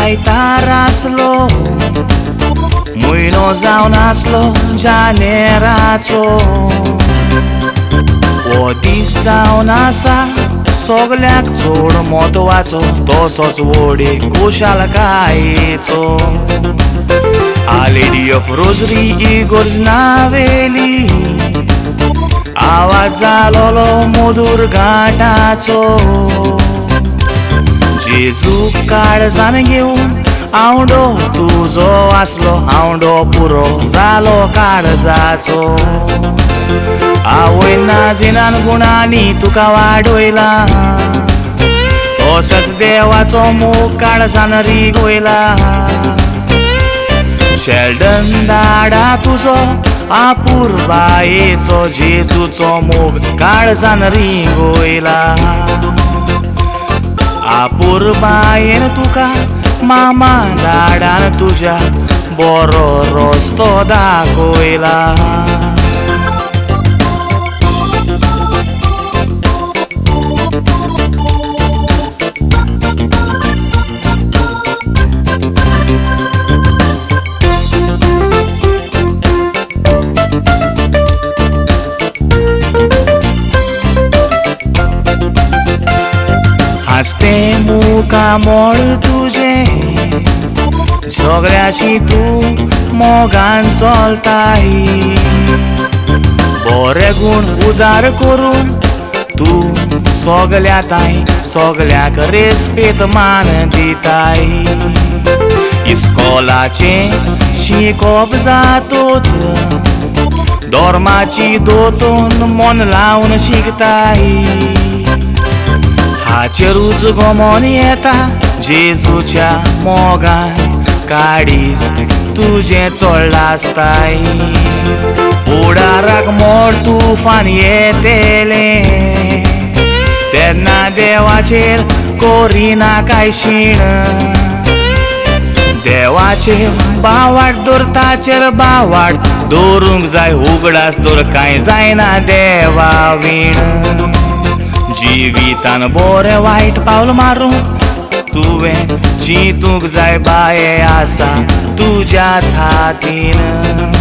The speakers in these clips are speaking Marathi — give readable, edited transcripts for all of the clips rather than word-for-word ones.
आयतार आसलो म्हयनो जावन आसलो जानेराचो हो दीस जावन आसा सगल्याक चड म्हत्वाचो तसोच व्हडे खुशालकायेचो लेडी ऑफ रोजरी इगोर्ज नावेली आवाज जालोलो मधुर घाटाचो जेजू काळजान घेवन आवडो तुजो आसलो आवडो पुरो जालो काळजाचो आवय नाजिनान गुणांनी तुका वाडयला तसोच देवाचो मोग काळजान रिगोयला शेल्डन धाडा तुजो आपुरबायेचो जेजूचो मोग काळजान रिगोयला आपुरबायेन तुका मामा धाडान तुज्या बरो रस्तो दाखयला हसते मुखामोळ तुझे सगळ्याशी तू मोगान चलताय बरे गुण उजार करून तू सगळ्याताय सगळ्याक रेस्पेद मान दिताय इस्कॉलाचे शिकोप जातोच धर्माची दोतोन मन लावन शिकताय हाचेरूच गमोन येता जेजूच्या मोगान काडीज तुजें चोडलां आसताय फुडाराक मोड तुफान येतेलें तेन्ना देवाचेर कोरिना काय शीण देवाचेर बावाड दोरताचेर बावाड दवरूंक जाय उगडास दोर कांय जायना देवा वीण जिवितान बरें वायट पावल मारूंक तुवें चिंतूंक जाय बाये आसा तुज्याच हातीन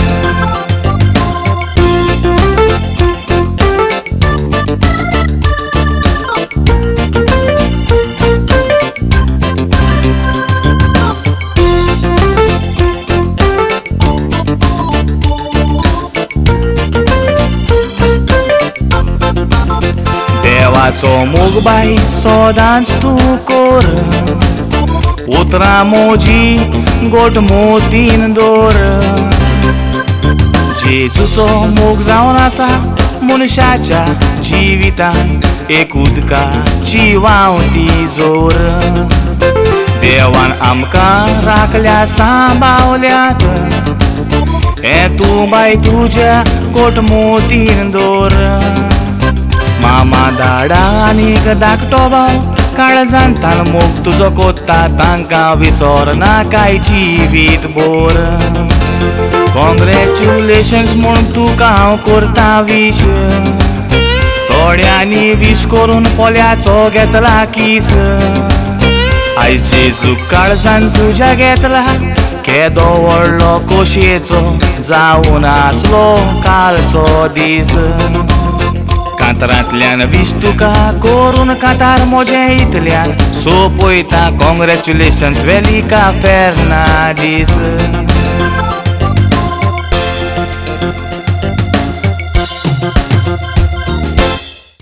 देवाचो मोग बाई सोदांच तूं कोर उतरां मोजी गोट मोतीन दोर जेजूचो मोग जावन आसा मनशाच्या जिवितान एक उदकाची व्हांवती जोर देवान आमकां राखल्या सांबावल्यात हें तूं बाय तुज्या गोट मोतीन दोर मामा धाडा आनीक धाकटो भाव काळजान तान मोग तुजो कोत्ता तांकां विसरना काय जिवीत भोर कॉंग्रेच्युलेशन्स म्हूण तुका हांव करता वीश थोड्यांनी वीश करून पोल्याचो घेतला किस आयज जेजू काळजान तुज्या घेतला केदो व्हडलो खोशयेचो जावन आसलो कालचो दीस कांतरांतल्यान वीश तुका करून कांतार मोजे इतल्यान सोपयता कॉंग्रेच्युलेशन्स वेलिका फेर्नांडीस